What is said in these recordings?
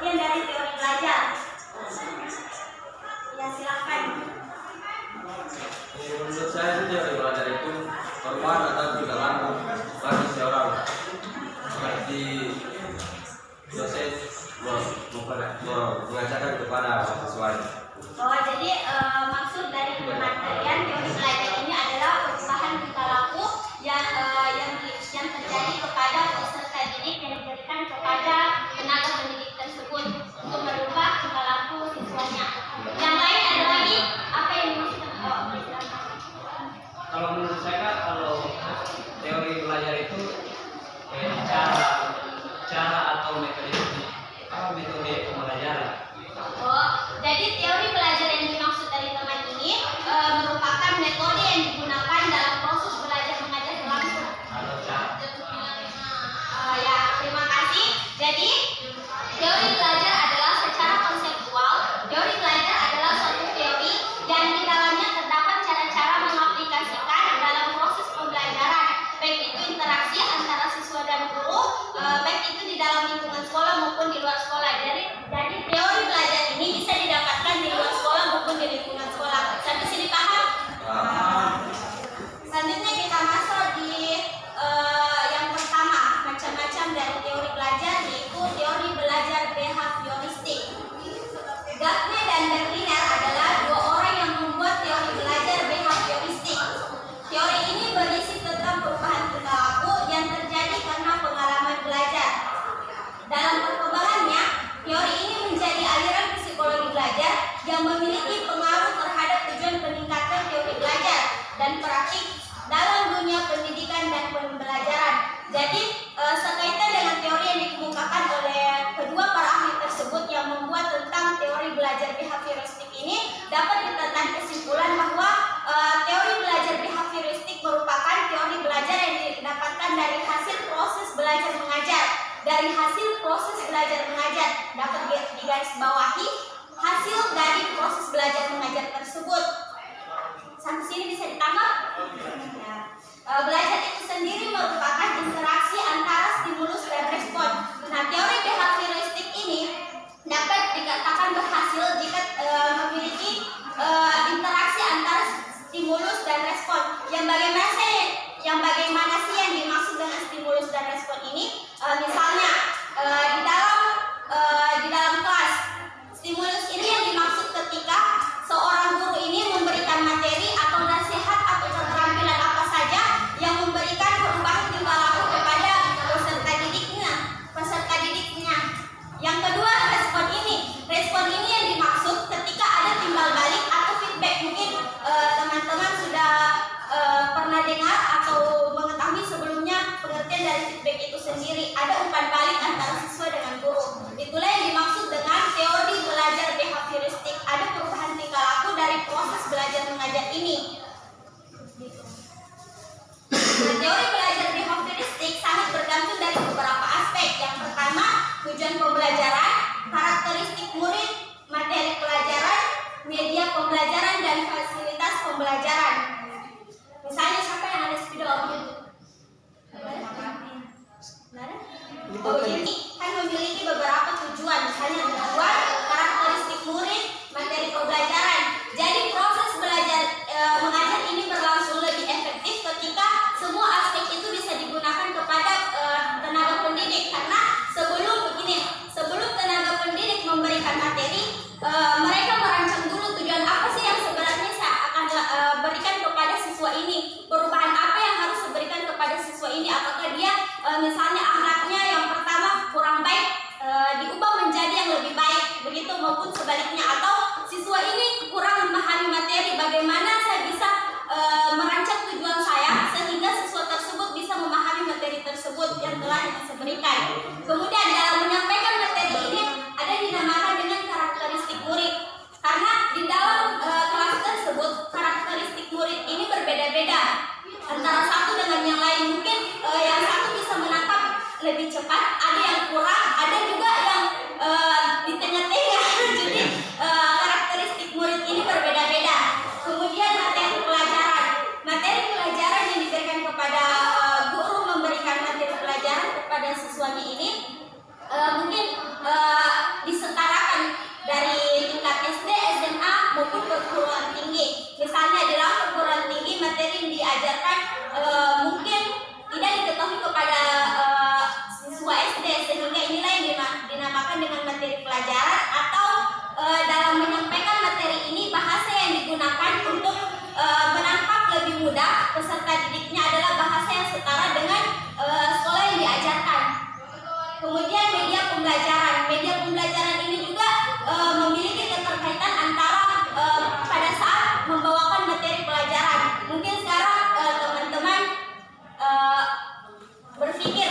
pengertian dari teori belajar. Ya, silakan. Menurut saya itu teori belajar itu perubahan atau tingkah laku bagi seorang seperti dosen mengajarkan kepada siswanya. Oh, jadi maksud dari pengertian teori belajar ini adalah perubahan tingkah laku yang terjadi kepada peserta didik yang diberikan kepada tenaga pendidik tersebut untuk merubah tingkah laku siswanya. Yang lain ada lagi apa yang dimaksudkan? Kalau menurut saya kalau teori belajar itu cara atau metode pembelajaran. Oh, jadi teori belajar yang dimaksud dari teman ini merupakan metode yang digunakan dalam proses belajar mengajar berlangsung. Ya, terima kasih. Jadi teori belajar adalah secara konseptual. Teori belajar adalah suatu teori yang di dalamnya terdapat cara-cara mengaplikasikan dalam proses pembelajaran, baik itu interaksi antara siswa dan guru, baik itu di dalam lingkungan sekolah maupun di luar sekolah. Jadi teori belajar ini bisa didapatkan di luar sekolah maupun di lingkungan sekolah. Sampai sini paham? Selanjutnya kita masuk di yang pertama, macam-macam dari teori belajar, yaitu teori belajar behavioristik. Gardner dan Berliner adalah dua orang yang membuat teori belajar behavioristik. Teori ini berisi tentang perubahan tingkah laku yang terjadi karena pengalaman belajar. Dalam perkembangannya, teori ini menjadi aliran psikologi belajar yang memiliki pengaruh terhadap tujuan peningkatan teori belajar dan praktik dalam dunia pendidikan dan pembelajaran. Jadi, sekaitan dengan teori yang dikemukakan oleh kedua para ahli tersebut yang membuat tentang teori belajar behavioristik ini, dapat ditekan kesimpulan bahwa teori belajar behavioristik merupakan teori belajar yang didapatkan dari hasil proses belajar mengajar. Dari hasil proses belajar mengajar dapat digarisbawahi hasil dari proses belajar mengajar tersebut. Sampai sini bisa ditangkap? Ya. Belajar itu sendiri merupakan interaksi antara stimulus dan respon. Nah, teori behavioristik ini dapat dikatakan berhasil jika memiliki interaksi antara stimulus dan respon. Yang bagaimana sih yang dimaksud dengan stimulus dan respon ini? Misalnya di dalam kelas, stimulus ini yang dimaksud ketika seorang guru ini memberikan materi atau nasihat atau keterampilan apa saja yang memberikan perubahan tingkah laku kepada peserta didiknya. Yang kedua, respon ini yang dimaksud ketika ada timbal balik atau feedback. Mungkin teman-teman sudah pernah dengar atau mengetahui sebelumnya pengertian dari feedback itu sendiri. Ada umpan balik antara siswa dengan guru. Itulah yang dimaksud dengan teori belajar behavioristik. Ada perubahan tingkah laku dari proses belajar mengajar ini. Nah, teori belajar behavioristik sangat bergantung dari beberapa aspek. Yang pertama, tujuan pembelajaran, karakteristik murid, materi pelajaran, media pembelajaran, dan fasilitas pembelajaran. Misalnya siapa yang ada spidol gitu? Oh, ini kan memiliki beberapa tujuan. Misalnya tujuan, karakteristik murid, materi pembelajaran. Jadi proses belajar mengajar ini berlangsung lebih efektif ketika semua aspek itu bisa digunakan kepada tenaga pendidik. Karena sebelum tenaga pendidik memberikan materi, mereka merancang dulu tujuan apa sih yang sebenarnya saya akan berikan kepada siswa ini. Perubahan apa yang harus diberikan kepada siswa ini? Apakah dia misalnya akhlaknya yang pertama kurang baik diubah menjadi yang lebih baik, begitu, maupun sebaliknya, atau siswa ini kurang memahami materi, bagaimana saya bisa merancang tujuan saya sehingga siswa tersebut bisa memahami materi tersebut yang telah saya berikan. Kemudian dalam menyampaikan materi ini ada dinamakan dengan karakteristik murid, karena di dalam kelas tersebut karakteristik murid ini berbeda-beda antara satu dengan yang lain. Mungkin yang satu bisa menangkap lebih cepat, ada yang kurang, ada juga yang di tengah-tengah. Jadi karakteristik murid ini berbeda-beda. Kemudian materi pelajaran yang diberikan kepada guru memberikan materi pelajaran kepada siswanya ini mungkin bisa Kemudian media pembelajaran. Media pembelajaran ini juga memiliki keterkaitan antara pada saat membawakan materi pelajaran. Mungkin sekarang teman-teman berpikir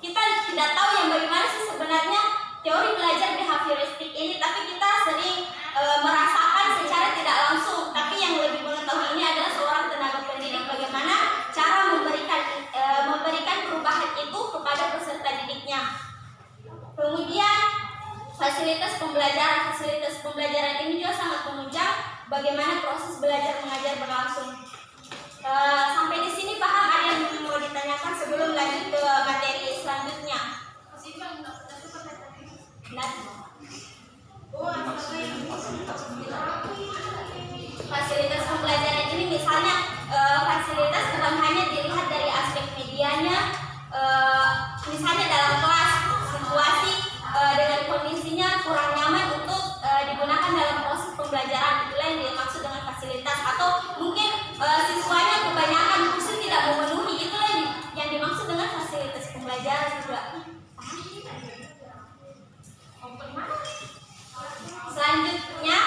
kita tidak tahu yang bagaimana sih sebenarnya teori belajar behavioristik ini, tapi kita sering merasakan secara tidak langsung. Tapi yang lebih mengetahui ini adalah seorang tenaga pendidik, bagaimana cara memberikan perubahan itu kepada peserta didiknya. Kemudian fasilitas pembelajaran. Fasilitas pembelajaran ini juga sangat menunjang bagaimana proses belajar mengajar berlangsung. Sampai di sini paham? Ada yang mau ditanyakan sebelum lanjut ke materi selanjutnya? Fasilitas pembelajaran ini misalnya fasilitas bukan hanya dilihat dari aspek medianya, misalnya dalam kelas situasi dengan kondisinya kurang nyaman untuk digunakan dalam proses pembelajaran, itulah yang dimaksud dengan fasilitas. Atau mungkin siswanya kebanyakan kursi tidak memenuhi, itulah yang dimaksud dengan fasilitas pembelajaran juga. Selanjutnya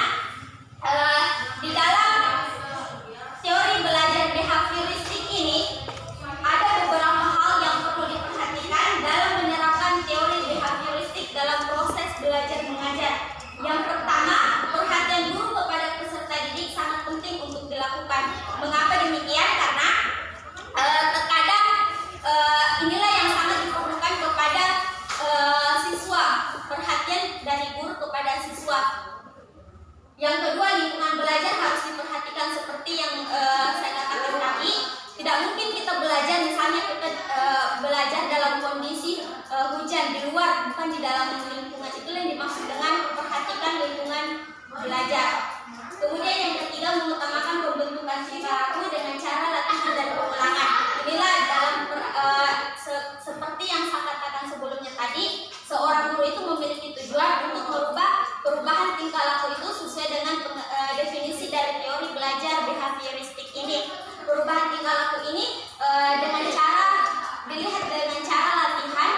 di dalam teori belajar behavioristik ini ada beberapa hal yang perlu diperhatikan dalam menerapkan teori behavioristik dalam proses belajar mengajar. Yang pertama, perhatian guru kepada peserta didik sangat penting untuk dilakukan. Mengapa demikian? Karena terkadang inilah yang sangat diperlukan kepada siswa, perhatian dari guru kepada siswa. Yang kedua, lingkungan belajar harus diperhatikan seperti yang saya katakan tadi. Tidak mungkin kita belajar, misalnya kita belajar dalam kondisi hujan di luar, bukan di dalam lingkungan. Itulah yang dimaksud dengan memperhatikan lingkungan belajar. Kemudian yang ketiga, mengutamakan pembentukan perilaku dengan cara latihan dan pengulangan. Inilah dalam seperti yang saya katakan sebelumnya tadi, seorang guru itu memiliki tujuan untuk merubah perubahan tingkah laku itu sesuai dengan definisi dari teori belajar behavioristik ini. Perubahan tingkah laku ini dengan cara dilihat dengan cara latihan.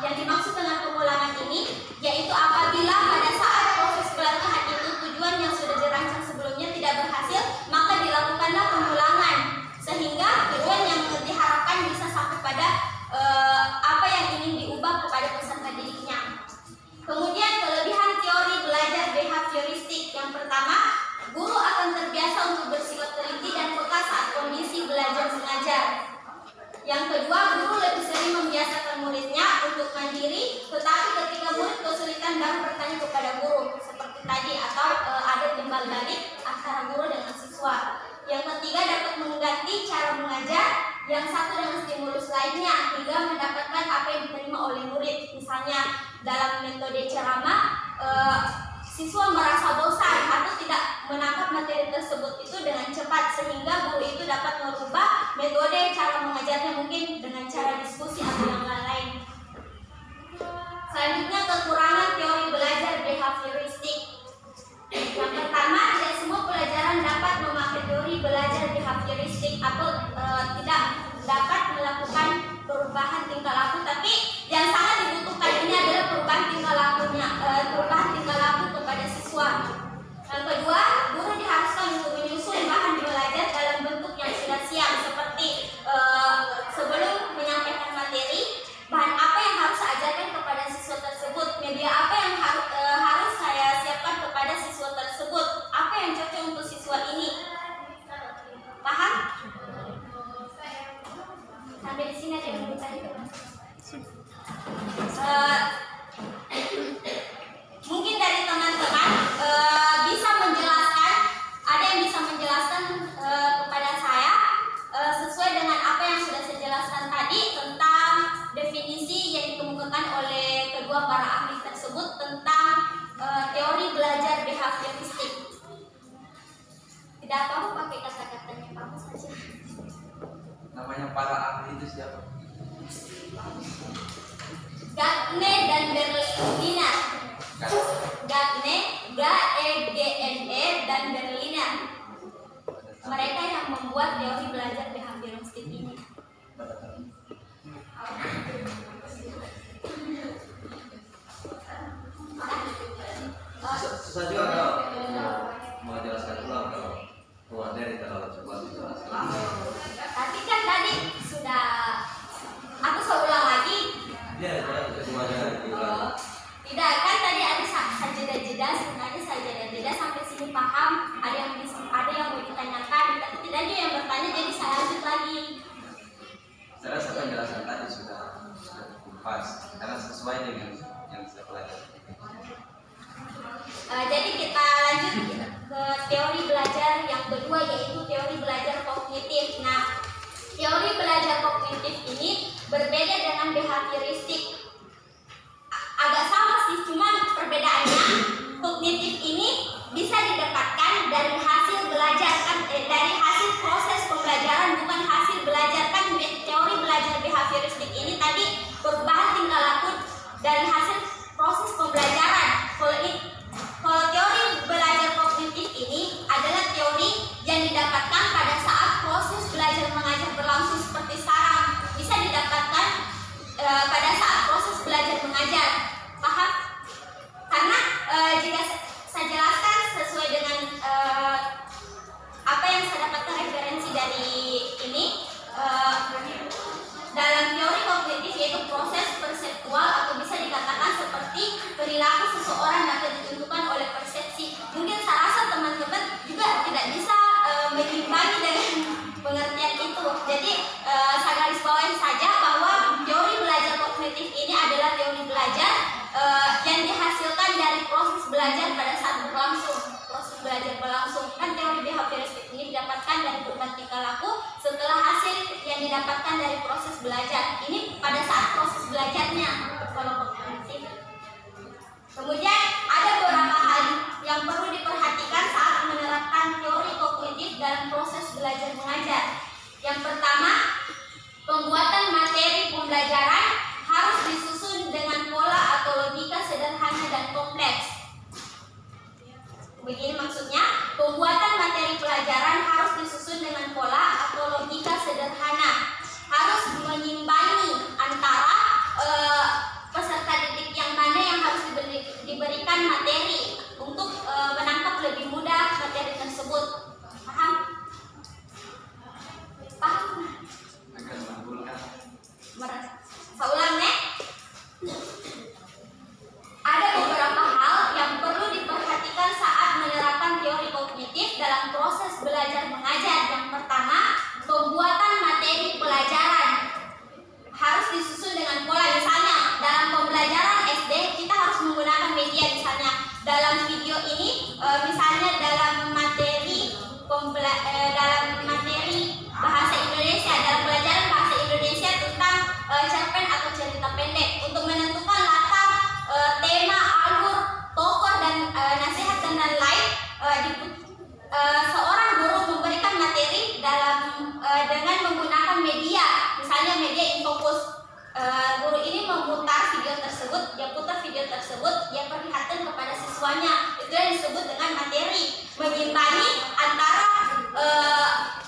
Yang dimaksud dengan pengulangan ini yaitu apabila pada saat proses pelatihan itu tujuan yang sudah dirancang sebelumnya tidak berhasil, maka dilakukanlah pengulangan sehingga tujuan yang diharapkan bisa sampai pada apa yang ingin diubah kepada peserta didiknya. Kemudian kelebihan teori belajar behavioristik. Yang pertama, guru akan terbiasa untuk bersikap teliti dan peka saat kondisi belajar mengajar. Yang kedua, guru lebih sering membiasakan muridnya untuk mandiri, tetapi ketika murid kesulitan baru bertanya kepada guru seperti tadi, atau ada timbal balik antara guru dengan siswa. Yang ketiga, dapat mengganti cara mengajar yang satu dengan stimulus lainnya hingga mendapatkan apa yang diterima oleh murid. Misalnya dalam metode ceramah, siswa merasa bosan atau tidak menangkap materi tersebut itu dengan cepat, sehingga guru itu dapat merubah metode cara mengajarnya mungkin dengan cara diskusi atau yang lain. Selanjutnya, kekurangan teori belajar behavioristik. Yang pertama, tidak semua pelajaran dapat memakai teori belajar behavioristik atau tidak dapat melakukan perubahan tingkah laku, tapi yang sangat dibutuhkan ini adalah perubahan tingkah laku kepada siswa. Yang kedua, guru diharuskan untuk menyusun bahan belajar dalam bentuk yang sudah siap, seperti sebelum menyampaikan materi, bahan apa yang harus saya ajarkan kepada siswa tersebut, media apa yang harus saya siapkan kepada siswa tersebut, apa yang cocok untuk siswa ini. Paham? Sampai di sini ada yang mau ditanya? Mungkin dari teman-teman bisa menjelaskan, ada yang bisa menjelaskan kepada saya sesuai dengan apa yang sudah saya jelaskan tadi tentang definisi yang dikemukakan oleh kedua para ahli tersebut tentang teori belajar behavioristik. Tidak apa-apa pakai kata-katanya kamu saja. Namanya para ahli itu siapa? Gagne dan Berliner. Gagne, G-E-G-N-E dan Berliner. Mereka yang membuat teori belajar behavioristik ini. Susah juga kalau mau jelaskan ulang kalau materi terlalu cepat dijelaskan. Tapi kan tadi sudah aku ulang lagi. Iya, semuanya diulang. Tidak kan tadi ada jeda sebenarnya saya jeda sampai sini paham. Ada yang mau ditanyakan, tapi tidak ada yang bertanya jadi saya lanjut lagi. Saya rasa penjelasan tadi sudah cukup pas karena sesuai dengan yang saya pelajari. Jadi kita lanjut ke teori belajar yang kedua, yaitu teori belajar kognitif. Nah, teori belajar kognitif ini berbeda dengan behavioristik. Agak sama sih, cuman perbedaannya kognitif ini bisa didapatkan dari hasil belajar kan, dari hasil proses pembelajaran, bukan hasil belajar kan. Teori belajar behavioristik ini tadi perubahan tingkah laku dari hasil proses pembelajaran. Kalau teori belajar kognitif ini adalah teori yang didapatkan pada saat proses belajar mengajar berlangsung seperti sekarang. Bisa didapatkan pada saat proses belajar mengajar. Paham? Karena jika saya jelaskan sesuai dengan apa yang saya dapatkan referensi dari ini, dalam teori kognitif yaitu proses perseptual atau bisa dikatakan seperti perilaku seseorang dapat ditentukan oleh persepsi. Mungkin saya rasa teman-teman juga tidak bisa mengimbangi dengan pengertian itu. Jadi saya garis bawahi saja bahwa teori belajar kognitif ini adalah teori belajar yang dihasilkan dari proses belajar pada saat berlangsung. Proses belajar berlangsung kan teori behavioristik ini didapatkan dari perubahan tingkah laku setelah hasil yang didapatkan dari proses belajar. Ini pada saat proses belajarnya kalau kognitif. Kemudian ada beberapa hal yang perlu diperhatikan saat menerapkan teori kognitif dalam proses belajar mengajar. Yang pertama, pembuatan materi pembelajaran harus disusun dengan pola atau logika sederhana dan kompleks. Begini maksudnya, pembuatan materi pelajaran harus disusun dengan pola atau logika sederhana. Harus menyimbangi antara peserta didik yang mana yang harus diberikan materi untuk menangkap lebih mudah materi tersebut. Paham? Paham? Akan mengumpulkan. Saya ulang ya. Ada beberapa hal yang perlu diperhatikan saat menerapkan teori kognitif dalam proses belajar mengajar. Yang pertama, pembuatan materi pelajaran harus disusun dengan pola. Misalnya dalam pembelajaran SD kita harus menggunakan media. Misalnya dalam video ini, misalnya dalam materi bahasa Indonesia, dalam pelajaran bahasa Indonesia tentang cerpen atau cerita pendek, untuk menentukan latar, tema, alur, tokoh dan nasihat dan lain-lain, seorang guru memberikan materi dengan menggunakan media, misalnya media infocus. Guru ini memutar video tersebut, dia putar video tersebut, dia perlihatkan kepada siswanya. Itu yang disebut dengan materi, menyimbangi antara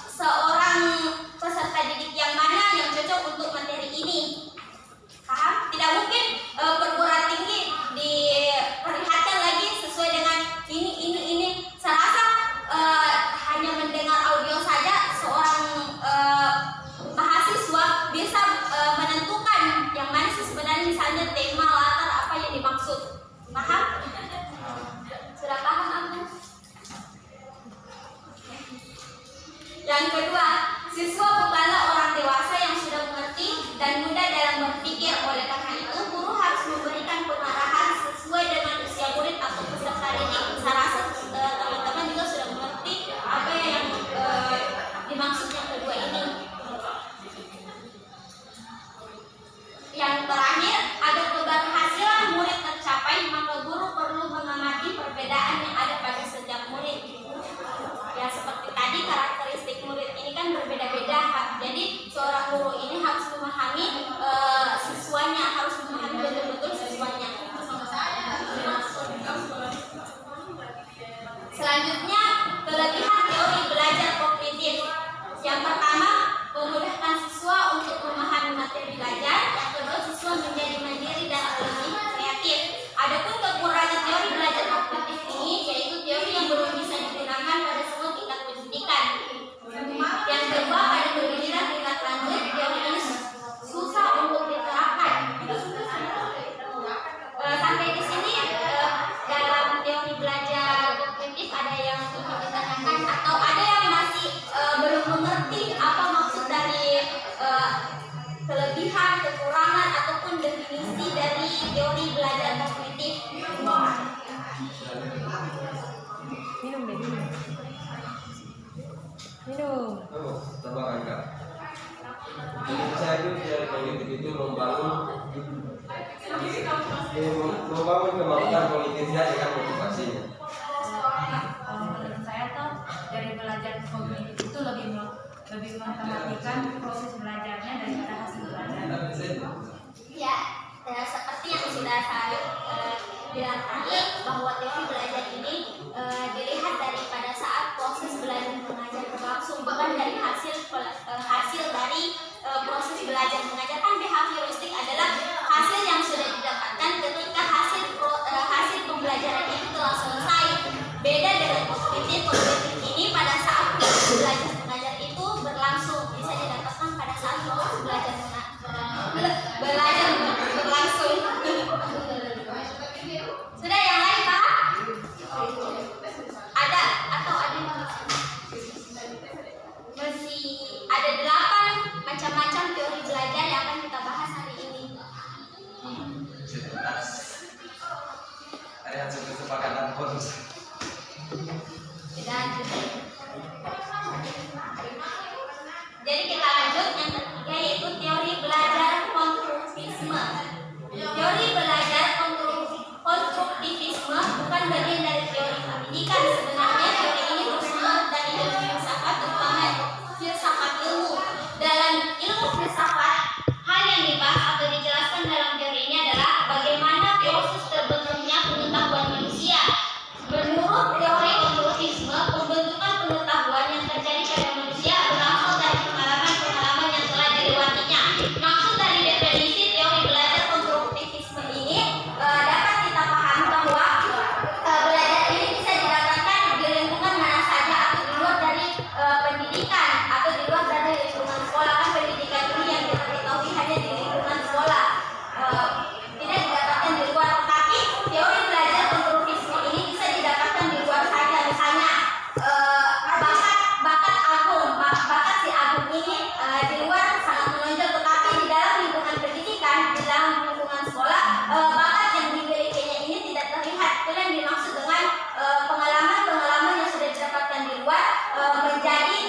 seorang peserta didik yang mana yang cocok untuk materi ini. Paham? Tidak mungkin perguruan tinggi diperlihatkan lagi sesuai dengan ini. Saya rasa hanya mendengar audio saja seorang mahasiswa bisa menentukan yang mana sih sebenarnya, misalnya tema, latar, apa yang dimaksud. Paham? Sudah paham aku? implementasinya? Kalau menurut saya tuh dari belajar kognitif itu lebih memperhatikan proses belajarnya daripada hasil belajarnya. Ya, seperti yang sudah saya bilang tadi, bahwa teori belajar ini dilihat daripada saat proses belajar mengajar berlangsung, bukan dari hasil dari proses belajar mengajar. Kan behavioristik adalah hasil yang sudah didapatkan ketika hasil pembelajaran itu telah selesai. Beda dengan kognitif ini pada saat proses belajar mengajar itu berlangsung, bisa didapatkan pada saat proses belajar berlangsung. Sudah, yang lain paham? Ada atau ada masih ada 8 macam-macam teori belajar yang akan kita bahas hari ini. Ada hasil kesepakatan bonus. Jadi kita lanjut yang ketiga, yaitu teori belajar konstruktivisme. Teori belajar konstruktivisme bukan bagian dari teori pendidikan. Sebenarnya teori ini bersumber dari ilmu filsafat, terutama filsafat ilmu. Dalam ilmu filsafat, hal yang dibahas atau dijelaskan dalam teori ini adalah bagaimana proses terbentuknya pengetahuan manusia. Menurut teori konstruktivisme, pembentukan pengetahuan yang terjadi pada manusia berasal dari pengalaman-pengalaman yang telah dilewatinya. Maksud dari definisi teori belajar konstruktivisme ini dapat kita pahami bahwa belajar ini bisa didapatkan di lingkungan mana saja atau di luar dari pendidikan atau di luar dari lingkungan sekolah. Kan pendidikan ini yang kita ketahui hanya di lingkungan sekolah, tidak didapatkan di luar. Tapi teori belajar konstruktivisme ini bisa didapatkan di luar saja. Misalnya bakat Agung, bakat si Agung ini di luar sangat menonjol, tetapi di dalam lingkungan pendidikan, di dalam lingkungan sekolah, bakat yang dimilikinya ini tidak terlihat. Itu yang dimaksud dengan pengalaman-pengalaman yang sudah didapatkan di luar menjadi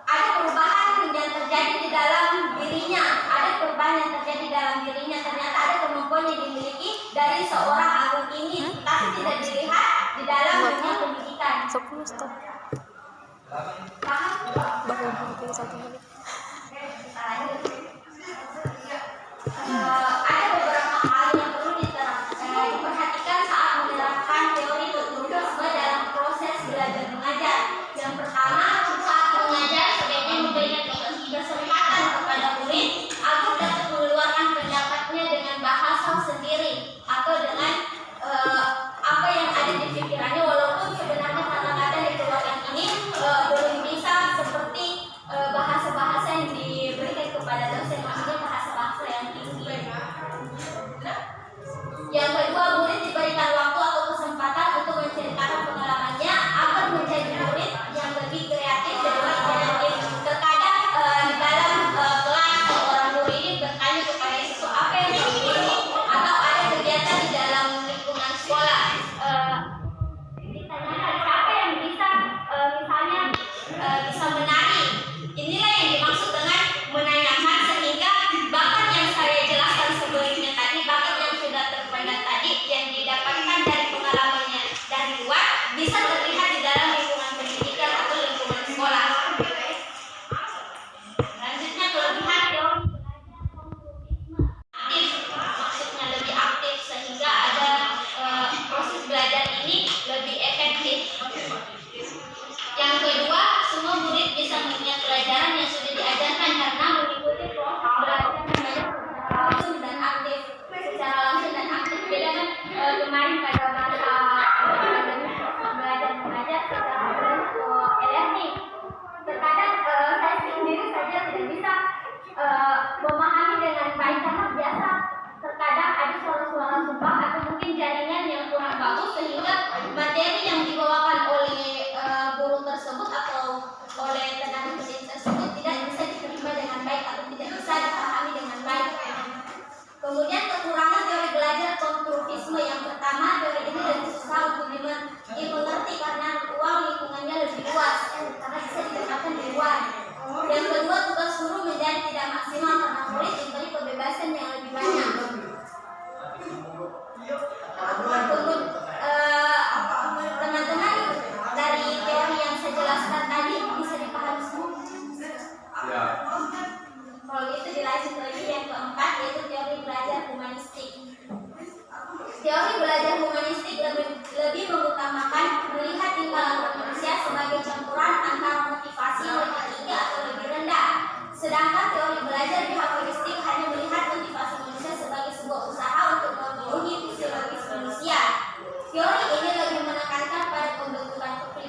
ada perubahan yang terjadi di dalam dirinya, ada perubahan yang terjadi dalam dirinya. Ternyata ada kemampuan yang dimiliki dari seorang Agung ini, tapi tidak dilihat di dalam dunia pendidikan. 10 stop. Paham? Baru 21 menit. Kita lanjut. Ada beberapa hal yang perlu diperhatikan saat menerapkan teori konstruktivisme dalam proses belajar mengajar. Yang pertama, saat mengajar sebaiknya memberikan kesempatan kepada murid agar dapat mengeluarkan pendapatnya dengan bahasa sendiri atau dengan apa yang ada di pikirannya, walaupun sebenarnya kata-kata yang dikeluarkan ini belum bisa seperti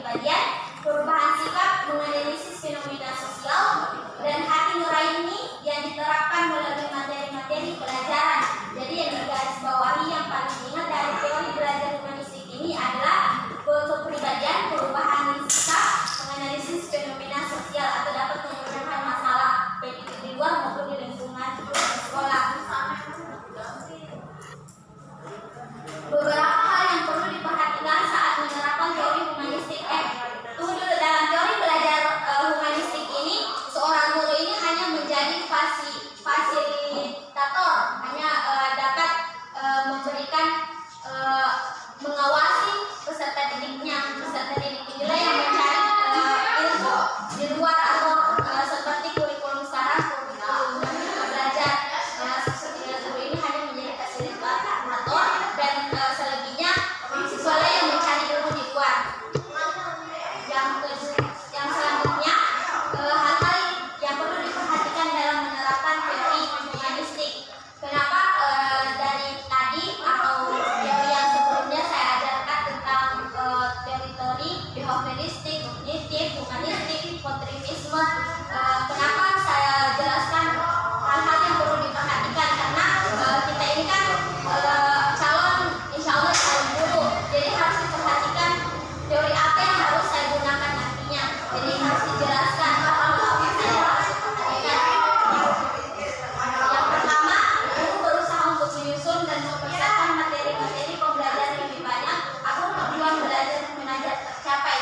kepribadian, perubahan sikap, menganalisis fenomena sosial, dan hati nurani yang diterapkan melalui materi-materi pelajaran. Jadi yang digarisbawahi yang paling ingat dari teori belajar humanistik ini adalah kepribadian, perubahan sikap, menganalisis fenomena sosial atau dapat menyelesaikan masalah baik itu di luar maupun di lingkungan sekolah. Beberapa hal yang perlu diperhatikan saat menerapkan teori humanistik. Tunggu dulu, dalam teori belajar humanistik ini, seorang guru ini hanya menjadi fasilitator, hanya dapat memberikan mengawasi peserta didiknya. Peserta didik inilah yang mencari ilmu di luar atau seperti kurikulum sekarang, kurikulum belajar. Guru ini hanya menjadi fasilitator dan selebihnya siswa yang mencari ilmu di luar. Yang selanjutnya, hal-hal yang perlu diperhatikan dalam menerapkan teori humanistik. Kenapa dari tadi atau teori yang sebelumnya saya ajarkan tentang teori-teori behavioristik, kognitif, humanistik, kontributisme. Kenapa saya jelaskan hal-hal yang perlu diperhatikan? Karena kita ini kan calon, insya Allah calon guru, jadi harus diperhatikan teori apa yang harus saya gunakan nantinya. Jadi harus dijelaskan apa saya harus perhatikan. Yang pertama, guru berusaha untuk menyusun dan mempersiapkan materi-materi pembelajaran lebih banyak agar tujuan belajar dan mengajar tercapai.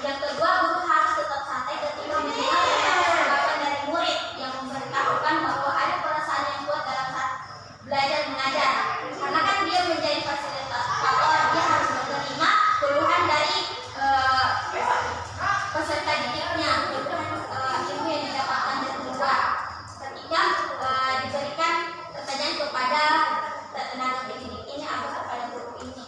Yang kedua, guru harus tetap santai ketika mendengar tanggapan dari murid yang memberitahukan bahwa ada perasaan yang kuat dalam saat belajar mengajar. Karena kan dia menjadi fasilitator, dia harus menerima keluhan dari peserta didiknya, ilmu yang didapatkan dari luar. Ketika diberikan pertanyaan kepada tenaga pendidik ini atau kepada guru ini.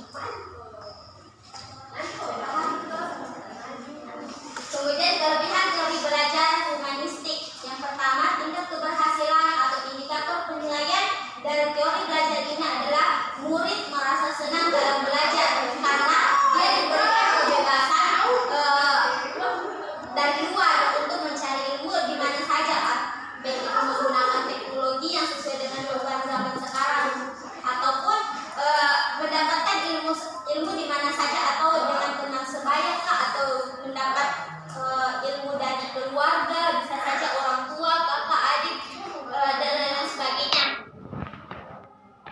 Kemudian kelebihan teori belajar humanistik. Yang pertama, tingkat keberhasilan atau indikator penilaian dari teori belajar ini adalah murid merasa senang dalam belajar karena dia diberikan kebebasan dari luar untuk mencari ilmu di mana saja, baik itu menggunakan teknologi yang sesuai dengan perubahan zaman sekarang ataupun mendapatkan ilmu di mana saja atau dengan teman sebaya atau mendapat ilmu dari keluarga, bisa saja orang tua, kakak, adik, dan lain sebagainya.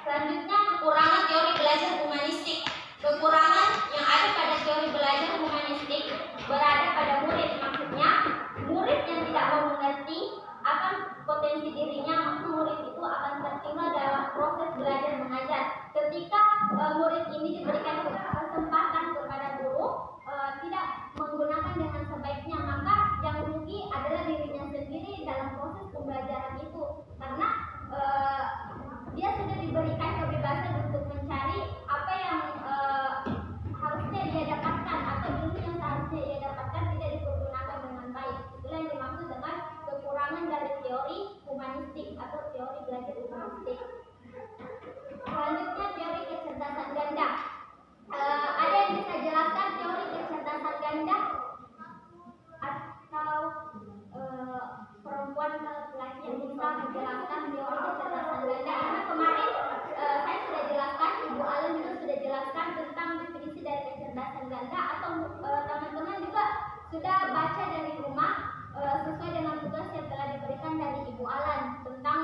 Selanjutnya, kekurangan teori belajar humanistik. Kekurangan yang ada pada teori belajar humanistik berada pada murid. Maksudnya, murid yang tidak mau mengerti akan potensi dirinya, maka murid itu akan tertinggal dalam proses belajar mengajar. Ketika murid ini diberikan kesempatan kepada guru tidak menggunakan dengan sebaiknya, maka yang rugi adalah dirinya sendiri dalam proses pembelajaran itu, karena dia sudah diberikan kebebasan untuk mencari apa yang harusnya dia dapatkan atau ilmu yang seharusnya dia dapatkan tidak dipergunakan dengan baik. Itulah yang dimaksud dengan kekurangan dari teori humanistik atau teori belajar humanistik. Selanjutnya, teori kecerdasan ganda. Ada yang bisa jelaskan teori kecerdasan ganda atau perempuan atau laki-laki yang bisa menjelaskan teori kecerdasan ganda? Karena kemarin saya sudah jelaskan, Ibu Alun juga sudah jelaskan tentang definisi dari kecerdasan ganda, atau teman-teman juga sudah baca dari rumah sesuai dengan tugas yang telah diberikan dari Ibu Alan tentang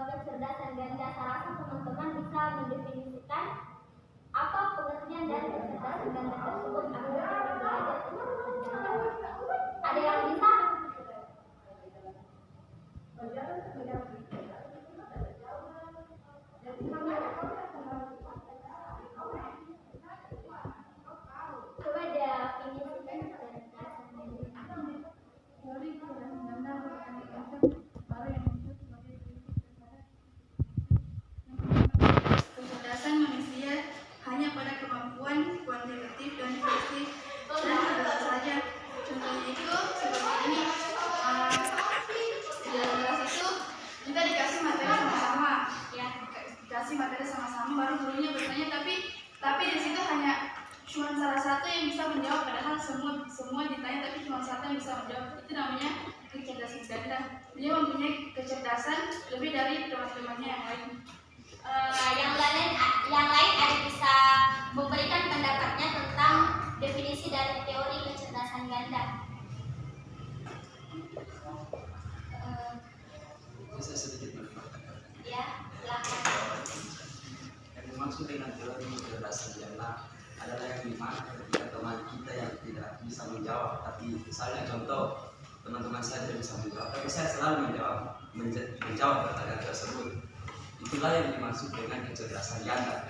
kecerdasan ganda. Saya rasa teman-teman bisa mendefinisikan apa pengertian dari kecerdasan ganda tersebut agar kita belajar kecerdasan ganda. Ada yang bisa? Coba definisikan kecerdasan ganda. Teori kecerdasan ganda merupakan konsep baru yang muncul sebagai prinsip dasar. Kecerdasan manusia hanya pada kemampuan kuantitatif dan kualitatif dan apa saja. Contohnya itu seperti ini. Di dalam kelas itu kita dikasih materi sama-sama, ya, dikasih materi sama-sama, baru gurunya bertanya, tapi di situ hanya cuma salah salah satu yang bisa menjawab, padahal semua ditanya tapi cuma satu yang bisa menjawab. Itu namanya kecerdasan ganda. Dia mempunyai kecerdasan lebih dari teman-temannya yang lain. Yang lain ada bisa memberikan pendapatnya tentang definisi dari teori kecerdasan ganda. Bisa sedikit menambahkan. Ya, silakan. Yang dimaksud dengan teori kecerdasan ganda adalah yang dimana ketika teman kita yang tidak bisa menjawab, tapi misalnya contoh teman-teman saya tidak bisa menjawab, tapi saya selalu menjawab pertanyaan tersebut. Itulah yang dimaksud dengan kecerdasan ganda.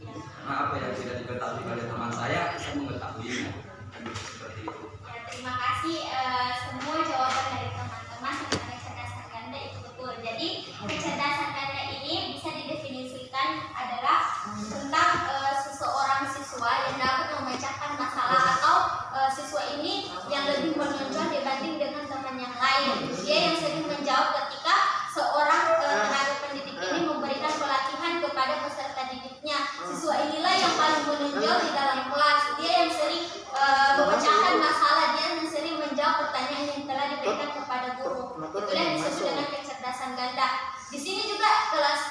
Karena apa yang tidak diketahui oleh teman saya mengetahuinya. Seperti itu. Ya, terima kasih semua jawaban dari teman-teman tentang kecerdasan ganda itu betul. Jadi kecerdasan ganda ini bisa didefinisikan adalah tentang seseorang siswa yang dapat memecahkan masalah atau siswa ini yang lebih menonjol dibanding dengan teman yang lain. Dia yang sering menjawab ketika seorang tenaga pendidik ini memberikan pelatihan kepada peserta didiknya. Siswa inilah yang paling menonjol di dalam kelas. Dia yang sering memecahkan masalah, dia yang sering menjawab pertanyaan yang telah diberikan kepada guru. Itulah yang disebut dengan kecerdasan ganda. Di sini juga kelas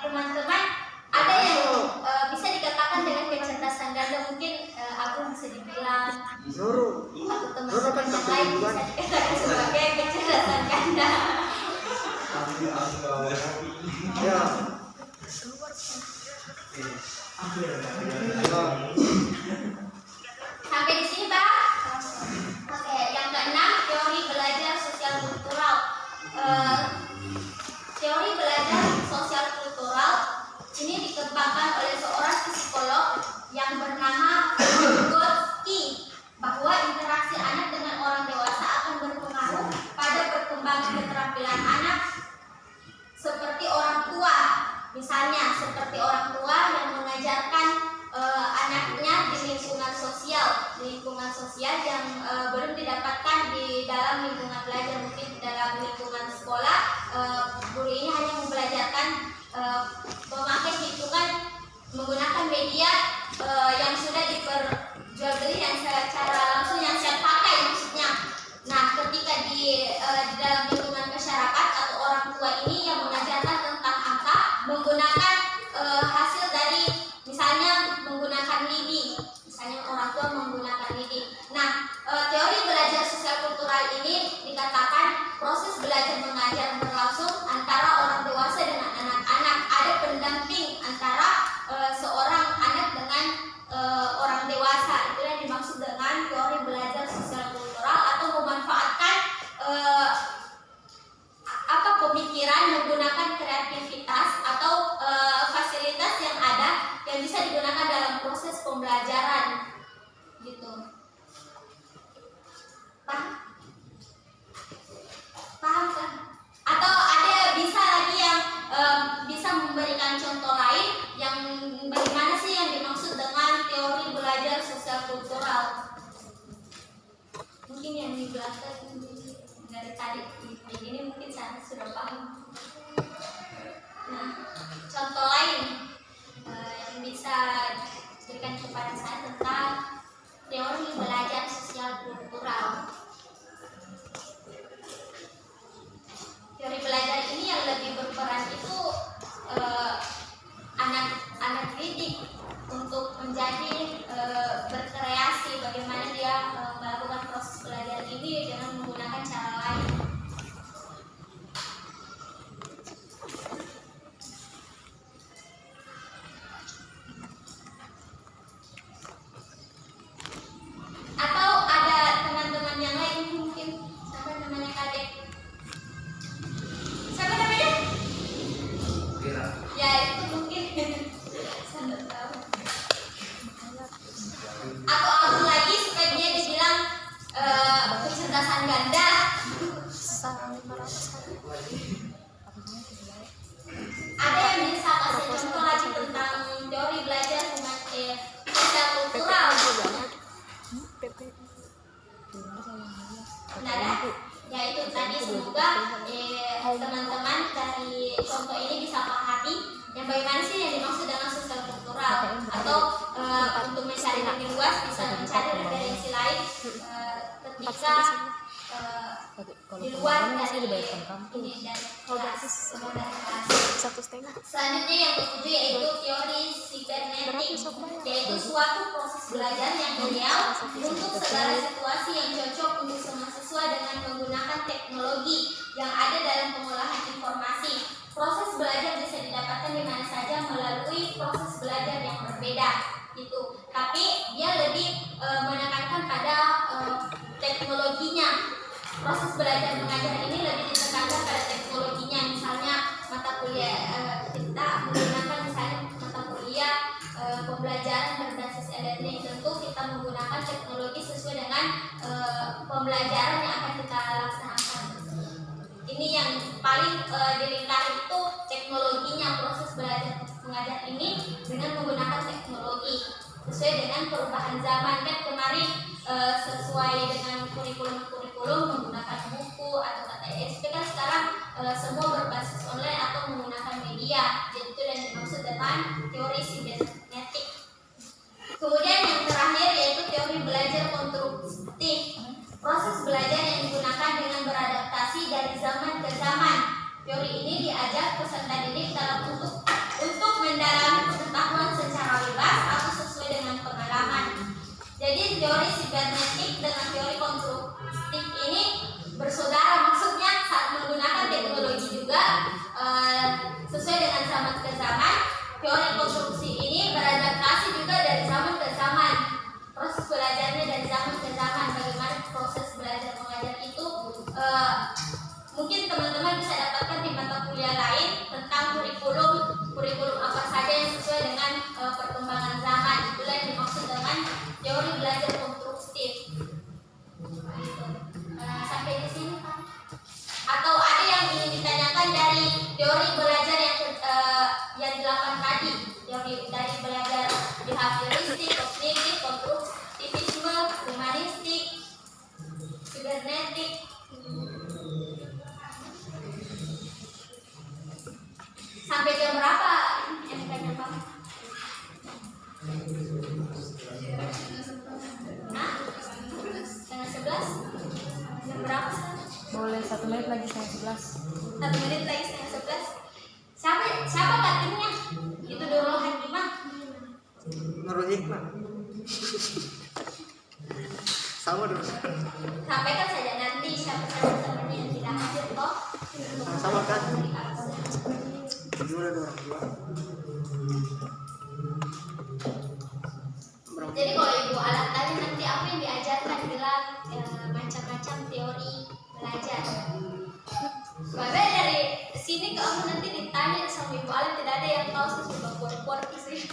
teman-teman ada yang bisa dikatakan dengan kecerdasan ganda. Mungkin aku bisa dibilang atau teman-teman yang lain bisa dikatakan sebagai kecerdasan ganda. Sampai di sini, Pak. Oke, yang keenam, teori belajar sosial kultural. Teori belajar sosial kultural ini dikembangkan oleh seorang psikolog yang bernama Vygotsky, bahwa interaksi anak dengan orang dewasa akan berpengaruh pada perkembangan keterampilan anak seperti orang tua. Misalnya seperti orang tua yang mengajarkan anaknya di lingkungan sosial yang belum didapatkan di dalam lingkungan belajar. Mungkin dalam lingkungan sekolah guru ini hanya membelajarkan memakai hitungan menggunakan media yang sudah diperjualbelikan secara langsung, yang siap pakai maksudnya. Nah, ketika di dalam lingkungan masyarakat atau orang tua ini yang mengajarkan tentang angka menggunakan hasil dari misalnya menggunakan lidi, misalnya orang tua menggunakan lidi. Nah, teori belajar sosial kultural ini dikatakan proses belajar mengajar berlangsung antara orang dewasa dengan anak-anak. Ada pendamping antara seorang anak dengan orang dewasa. Itu yang dimaksud dengan teori belajar sosial kultural, atau memanfaatkan pemikiran menggunakan kreativitas atau fasilitas yang ada yang bisa digunakan dalam proses pembelajaran, gitu. Paham kan? Atau ada bisa lagi yang bisa memberikan contoh lain yang bagaimana sih yang dimaksud dengan teori belajar sosial kultural? Mungkin yang dijelaskan dari tadi ini mungkin saya sudah paham. Nah, contoh lain yang bisa berikan kepada saya tentang teori belajar sosial kultural. Teori belajar ini yang lebih berperan itu anak didik untuk menjadi berkreasi, bagaimana dia melakukan proses belajar ini dengan menggunakan cara lain. Atau ada teman-teman yang lain mungkin, siapa namanya Kadek? Siapa namanya? Kira. Ya itu mungkin saya nggak tahu. lebih luas bisa mencari referensi lain ketika di luar dari ini dan kelas. Selanjutnya yang ketujuh yaitu teori sibernetik, yaitu suatu proses belajar yang ideal untuk segala situasi yang cocok untuk semua siswa dengan menggunakan teknologi yang ada dalam pengolahan informasi. Proses belajar bisa didapatkan di mana saja melalui proses belajar yang berbeda gitu. Tapi dia lebih menekankan pada teknologinya. Proses belajar mengajar ini lebih ditekankan pada teknologinya. Misalnya mata kuliah kita menggunakan misalnya mata kuliah pembelajaran berbasis e-learning, tentu kita menggunakan teknologi sesuai dengan pembelajaran yang akan kita laksanakan. Ini yang paling dilingkari itu teknologinya. Proses belajar mengajar ini dengan menggunakan teknologi sesuai dengan perubahan zaman. Kan kemarin sesuai dengan kurikulum menggunakan buku atau KTSP, kan sekarang semua berbasis online atau menggunakan media. Jadi itu yang dimaksud dengan teori sibernetik. Kemudian yang terakhir yaitu teori belajar konstruktif. Proses belajar yang digunakan dengan beradaptasi dari zaman ke zaman. Teori ini diajak peserta didik dalam untuk mendalami pengetahuan secara bebas atau sesuai dengan pengalaman. Jadi teori sibernetik dengan teori konstruktif ini bersaudara, maksudnya saat menggunakan teknologi juga sesuai dengan zaman ke zaman. Teori konstruksi ini beradaptasi juga dari zaman ke zaman. Proses belajarnya dari zaman ke zaman. Bagaimana proses belajar mengajar itu mungkin teman-teman bisa dapatkan di mata kuliah lain tentang kurikulum apa saja yang sesuai dengan perkembangan zaman. Itulah yang dimaksud dengan teori belajar konstruktif. Sampai di sini Pak. Atau ada yang ingin ditanyakan dari teori belajar yang 8 tadi, teori dari belajar behavioristik, kognitif, konstruktivisme, humanistik, sibernetik. Sampai jam berapa yang tanya Pak? Hah? Setengah 11? Jam berapa sekarang? Boleh 1 menit lagi setengah 11. 1 menit lagi setengah 11. Siapa katingnya? Itu Nurul Hakimah. Nurul Hikmah. Sama dong. Sampaikan saja nanti siapa saja temannya yang tidak hadir toh. Sama kan? Gimana dong? Jadi kalau Ibu Alat tadi nanti apa yang diajarkan bilang macam-macam teori belajar. Bahkan dari sini kamu nanti ditanya sama Ibu Alat, tidak ada yang tahu sesuatu buat sih.